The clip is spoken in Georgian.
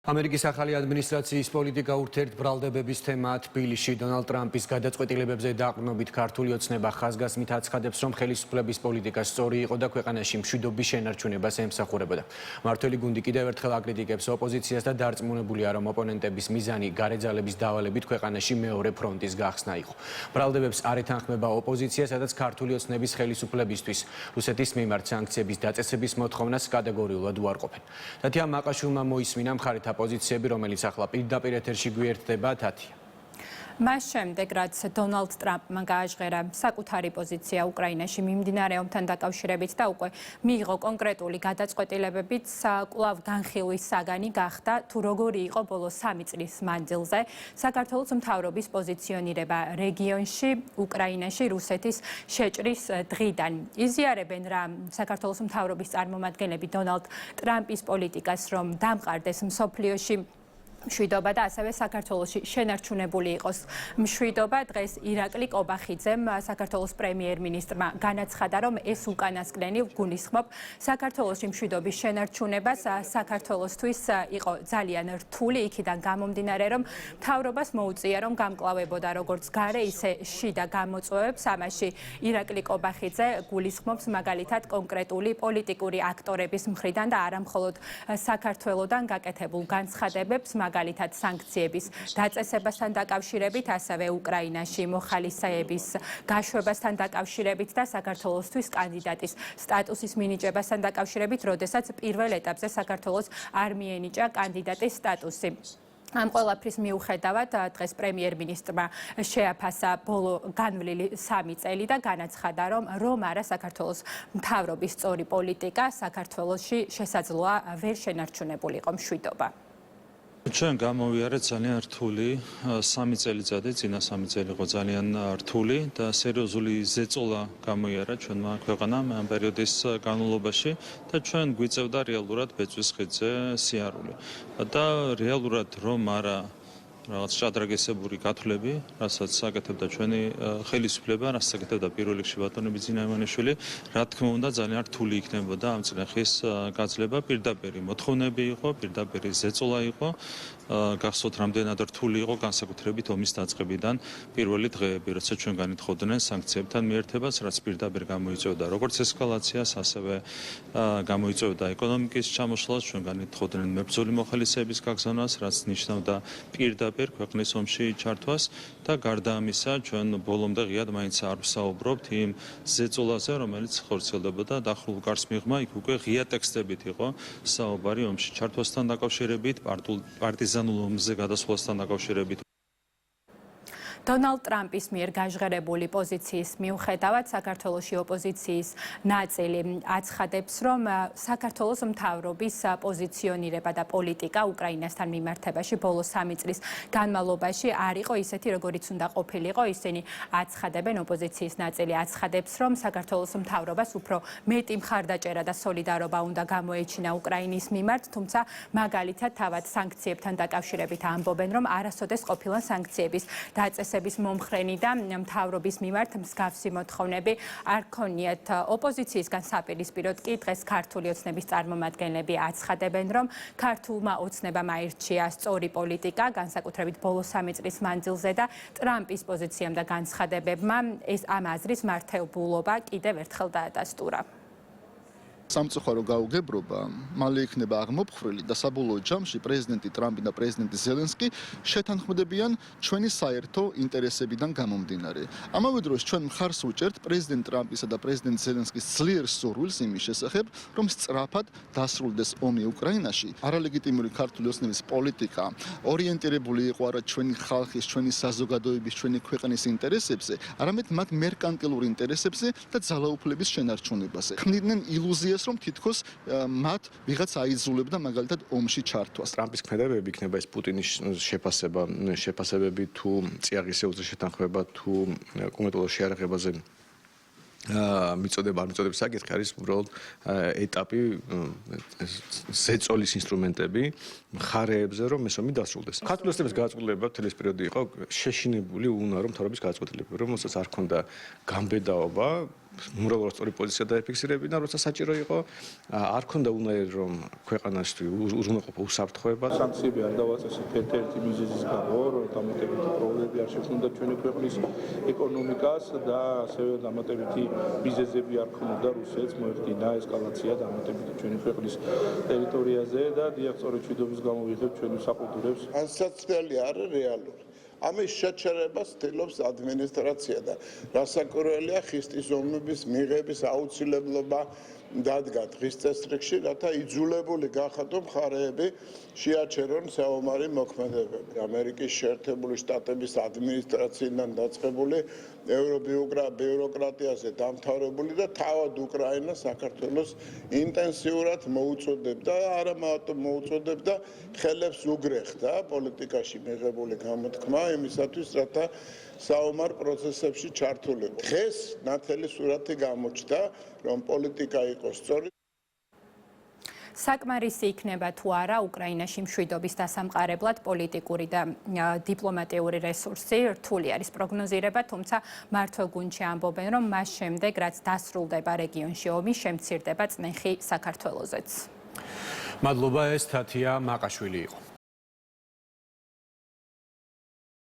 ამერიკის ახალი ადმინისტრაციის პოლიტიკა ურთიერთბრალდებების თემაა თბილისში. დონალდ ტრამპის გადაწყვეტილებებზე დაყრდნობით ქართული ოცნება ხაზგასმით აცხადებს, რომ ხელისუფლების პოლიტიკა სწორი იყო და ქვეყანაში მშვიდობის შენარჩუნებას ემსახურებოდა. მმართველი გუნდი კიდევ ერთხელ აკრიტიკებს ოპოზიციას და დარწმუნებულია, რომ ოპონენტების მიზანი გარე ძალების დავალებით ქვეყანაში მეორე ფრონტის გახსნა იყო. ბრალდებებს არ ეთანხმება ოპოზიცია, სადაც ქართული ოცნების ხელისუფლებისთვის რუსეთის მიმართ სანქციების დაწესების მოთხოვნას კატეგორიულად უარყოფენ. თათია მაყაშვილმა მოისმინა მხარეთა პოზიციები, რომელიც ახლა პირდაპირ ეთერში გვერდება. თათია. მას შემდეგ, რაც დონალდ ტრამპმა გააჟღერა საკუთარი პოზიცია უკრაინაში მიმდინარე ომთან დაკავშირებით და უკვე მიიღო კონკრეტული გადაწყვეტილებებით, კვლავ განხილვის საგანი გახდა თუ როგორი იყო ბოლო 3 წლის მანძილზე საქართველოს მთავრობის პოზიციონირება რეგიონში, უკრაინაში რუსეთის შეჭრის დღიდან. იზიარებენ რა საქართველოს მთავრობის წარმომადგენლები დონალდ ტრამპის პოლიტიკას, რომ დამყარდეს მსოფლიოში მშვიდობა და ასევე საქართველოში შენარჩუნებული იყოს მშვიდობა. დღეს ირაკლი კობახიძემ საქართველოს პრემიერ-მინისტრმა განაცხადა, რომ ეს უკანასკნელი გულისხმობ საქართველოში მშვიდობის შენარჩუნებას. საქართველოსთვის იყო ძალიან რთული, იქიდან გამომდინარე, რომ მთავრობას მოუწია, რომ გამკლავებოდა როგორც გარე, ისე შიდა გამოწვევებს. ამაში ირაკლი კობახიძე გულისხმობს მაგალითად კონკრეტული პოლიტიკური აქტორების მხრიდან და არა მხოლოდ საქართველოსთან გაკეთებულ განცხადებებს, მაგალითად სანქციების დაწესებასთან დაკავშირებით, ასევე უკრაინაში მოხალისეების გაშვებასთან დაკავშირებით და საქართველოსთვის კანდიდატის სტატუსის მინიჭებასთან დაკავშირებით, როდესაც პირველ ეტაპზე საქართველოს არ მიენიჭა კანდიდატის სტატუსი. ამ ყველაფრის მიუხედავად დღეს პრემიერ-მინისტრმა შეაფასა ბოლო განვლილი 3 წელი და განაცხადა, რომ არა საქართველოს მთავრობის სწორი პოლიტიკა საქართველოში შესაძლოა ვერ შენარჩუნებული იყო მშვიდობა. ჩვენ გამოვიარეთ ძალიან რთული 3 წელიწადი, წინა 3 წელი იყო ძალიან რთული და სერიოზული ზეწოლა გამოიარა ჩვენმა ქვეყანამ ამ პერიოდის განმავლობაში და ჩვენ გვიწევდა რეალურად ბეწვის ხიდზე სიარული. და რეალურად რომ არა რაღაც ჭადრაგესებური გათვლები, რასაც აკეთებდა ჩვენი ხელისუფლება, რასაც აკეთებდა პირველ რიგში ბატონი ბიძინა ივანიშვილი, რა თქმა უნდა ძალიან რთული იქნებოდა ამ წნეხის გაძლება. პირდაპირ მოთხოვნები იყო, პირდაპირ ზეწოლა იყო. გახსოვთ, რამდენად რთული იყო განსაკუთრებით ომის დაწყებიდან პირველი დღეები, როცა ჩვენ განითხოვდნენ სანქციებთან მიერთებას, რაც პირდაპირ გამოიწვევდა როგორც ესკალაციას, ასევე გამოიწვევდა ეკონომიკის ჩამოშლას, ჩვენ განითხოვდნენ მებრძოლი მოხალისეების გაგზავნას, რაც ნიშნავდა პირდაპირ ქვეყნის ომში ჩართვას და გარდა ამისა, ჩვენ ბოლომდე ღიად მაინც არ ვსაუბრობთ იმ ზეწოლაზე, რომელიც ხორციელდებოდა დახურულ კარს მიღმა, იქ უკვე ღია ტექსტებით იყო საუბარი ომში ჩართვასთან დაკავშირებით, პარტიზანულ ომზე გადასვლასთან დაკავშირებით. დონალდ ტრამპის მიერ გაჟღერებული პოზიციის მიუხედავად საქართველოში ოპოზიციის ნაწილი აცხადებს, რომ საქართველოს მთავრობის პოზიციონირება და პოლიტიკა უკრაინასთან მიმართებაში ბოლო 3 წლის განმავლობაში არ იყო ისეთი, როგორიც უნდა ყოფილიყო. ისინი აცხადებენ, ოპოზიციის ნაწილი აცხადებს, რომ საქართველოს მთავრობას უფრო მეტი მხარდაჭერა და სოლიდარობა უნდა გამოეჩინა უკრაინის მიმართ, თუმცა მაგალითად თავად სანქციებთან დაკავშირებით ამბობენ, რომ არასოდეს ყოფილა სანქციების დაწესება მომხრენი და მთავრობის მიმართ მსგავსი მოთხოვნები არ ქონიათ. ოპოზიციისგან საპირისპიროდ კი დღეს ქართული ოცნების წარმომადგენლები აცხადებენ, რომ ქართულმა ოცნებამ აირჩია სწორი პოლიტიკა, განსაკუთრებით ბოლო 3 წლის მანძილზე და ტრამპის პოზიციამ და განცხადებებმა ეს ამ აზრის მართებულობა კიდევ ერთხელ დაადასტურა. სამწუხარო გაუგებრობა მალე იქნება აღმოფხრილი და საბოლოო ჯამში პრეზიდენტი ტრამპი და პრეზიდენტი ზელენსკი შეთანხმდებიან ჩვენი საერთო ინტერესებიდან გამომდინარე. ამავე დროს ჩვენ მხარს უჭერთ პრეზიდენტ ტრამპისა და პრეზიდენტ ზელენსკის ძლიერ სურვილს იმის შესახებ, რომ სწრაფად დასრულდეს ომი უკრაინაში. არალეგიტიმური ქართული ოცნების პოლიტიკა ორიენტირებული იყო არა ჩვენი ხალხის, ჩვენი საზოგადოების, ჩვენი ქვეყნის ინტერესებზე, არამედ მათ მერკანტილურ ინტერესებზე და ძალაუფლების შენარჩუნებაზე. ქმნიდნენ ილუზიას, რომ თითქოს მათ ვიღაც აიძულებდა მაგალითად ომში ჩართვას. ტრამპის ქმედებები იქნება ეს პუტინის შეფასებები თუ წიაღისეულზე შეთანხმება თუ კონკრეტულ შეარაღებაზე მიწოდება არ მიწოდების საკითხი არის უბრალოდ ეტაპი ზეწოლის ინსტრუმენტები მხარეებზე რომ ეს ომი დასრულდეს. ქართული ოცნების გადაწყვეტილება თელის პერიოდი იყო შეშინებული უნარო მთავრობის გადაწყვეტილება, რომელსაც არ ქონდა გამბედაობა მურალურად სწორი პოზიცია დაიფიქსირებინა, როცა საჭირო იყო, არ ქონდა უნარი რომ ქვეყანას უზრუნველყოფა უსაფრთხოება. სანქციები არ დავაწესოთ ერთ-ერთი მიზეზის გამო, რომ დამატებითი პრობლემები არ შექმნიდა ჩვენი ქვეყნის ეკონომიკას და ასევე დამატებითი მიზეზები არ ქონდა რუსეთს მოეხდინა ესკალაცია დამატებითი ჩვენი ქვეყნის ტერიტორიაზე და დიახ, სწორედ მშვიდობის გამო ვიღებთ ჩვენი საკულტურებს. განსაცდელი არის რეალური. ამის შეჩერებას ცდილობს ადმინისტრაცია და რასაკვირველია ხისტის ომების მიღების აუცილებლობა დადგა დღის წესრიგში, რათა იძულებული გახადო მხარეები შეაჩერონ საომარი მოქმედებები. ამერიკის შეერთებული შტატების ადმინისტრაციიდან დაწყებული ევრობიუროკრატიაზე დამთავრებული და თავად უკრაინა საქართველოს ინტენსიურად მოუწოდებდა, არა მარტო მოუწოდებდა, ხელებს უგრეხდა პოლიტიკაში მიღებული გამოთქმა იმისათვის, რათა საომარ პროცესებში ჩართულიყო. დღეს ნათელი სურათი გამოჩნდა, რომ პოლიტიკა იყოს სწორი. საკმარისი იქნება თუ არა უკრაინაში მშვიდობის დასამყარებლად პოლიტიკური და დიპლომატიური რესურსი რთული არის პროგნოზირება, თუმცა მართლ გუნდში ამბობენ, რომ მას შემდეგ, რაც დასრულდება რეგიონში ომი, შემცირდება წნეხი საქართველოსაც. მადლობა, ეს თათია მაყაშვილი იყო.